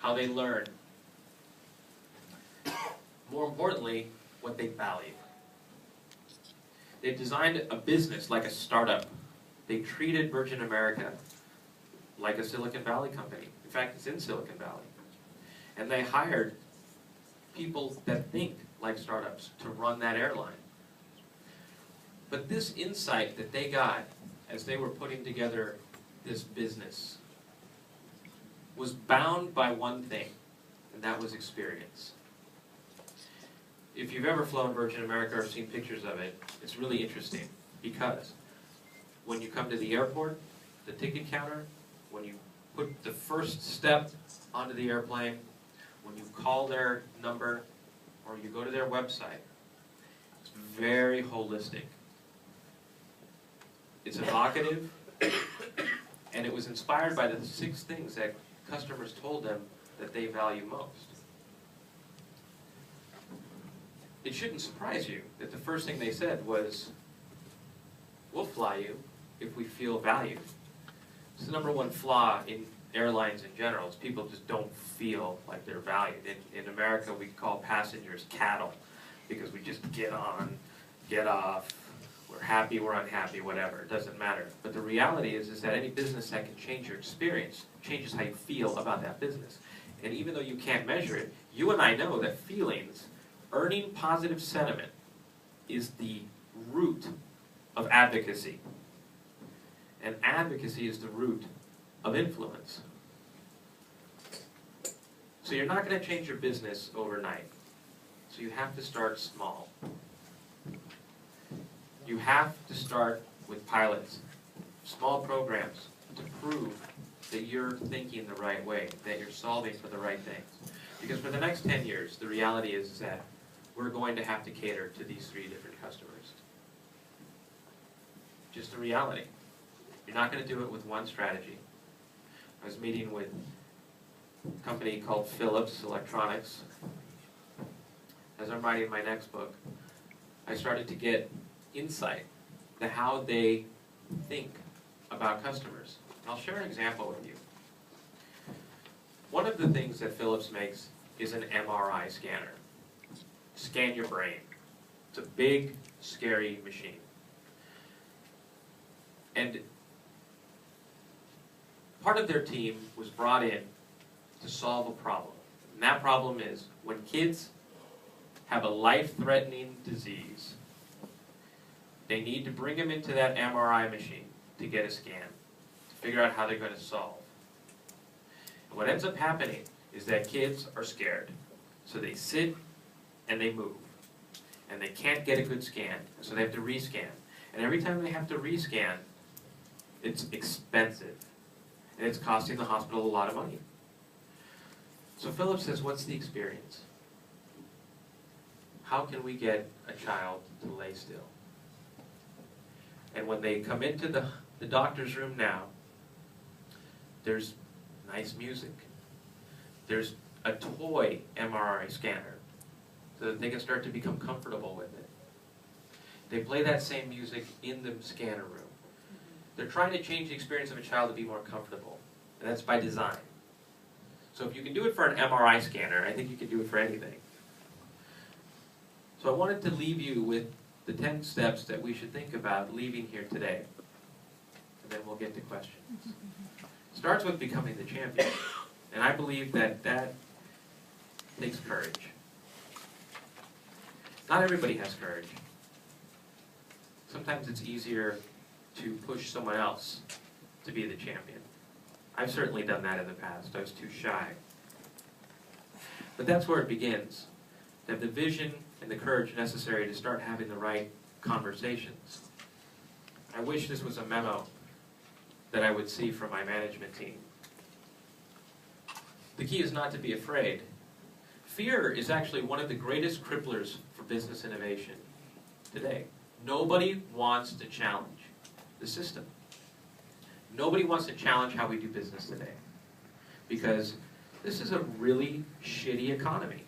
how they learn. More importantly, what they value. They've designed a business like a startup. They treated Virgin America like a Silicon Valley company. In fact, it's in Silicon Valley. And they hired people that think like startups to run that airline. But this insight that they got as they were putting together this business was bound by one thing, and that was experience. If you've ever flown Virgin America or seen pictures of it, it's really interesting because when you come to the airport, the ticket counter, when you put the first step onto the airplane, when you call their number or you go to their website, it's very holistic. It's evocative, and it was inspired by the 6 things that customers told them that they value most. It shouldn't surprise you that the first thing they said was, we'll fly you if we feel valued. It's the #1 flaw in airlines in general, is people just don't feel like they're valued. In America, we call passengers cattle because we just get on, get off, we're happy, we're unhappy, whatever, it doesn't matter. But the reality is that any business that can change your experience changes how you feel about that business. And even though you can't measure it, you and I know that feelings, earning positive sentiment, is the root of advocacy. And advocacy is the root of influence. So you're not going to change your business overnight. So you have to start small. You have to start with pilots, small programs, to prove that you're thinking the right way, that you're solving for the right things. Because for the next 10 years, the reality is that we're going to have to cater to these 3 different customers. Just the reality. You're not going to do it with one strategy. I was meeting with a company called Philips Electronics. As I'm writing my next book, I started to get insight to how they think about customers. I'll share an example with you. One of the things that Philips makes is an MRI scanner. Scan your brain. It's a big, scary machine. And part of their team was brought in to solve a problem. And that problem is when kids have a life-threatening disease, they need to bring them into that MRI machine to get a scan, to figure out how they're going to solve. And what ends up happening is that kids are scared. So they sit and they move. And they can't get a good scan, so they have to rescan. And every time they have to rescan, it's expensive. And it's costing the hospital a lot of money. So Philips says, what's the experience? How can we get a child to lay still? And when they come into the doctor's room now, there's nice music. There's a toy MRI scanner so that they can start to become comfortable with it. They play that same music in the scanner room. They're trying to change the experience of a child to be more comfortable, and that's by design. So if you can do it for an MRI scanner, I think you can do it for anything. So I wanted to leave you with the 10 steps that we should think about leaving here today. And then we'll get to questions. It starts with becoming the champion. And I believe that that takes courage. Not everybody has courage. Sometimes it's easier to push someone else to be the champion. I've certainly done that in the past. I was too shy. But that's where it begins. To have the vision and the courage necessary to start having the right conversations. I wish this was a memo that I would see from my management team. The key is not to be afraid. Fear is actually one of the greatest cripplers for business innovation today. Nobody wants to challenge the system. Nobody wants to challenge how we do business today. Because this is a really shitty economy.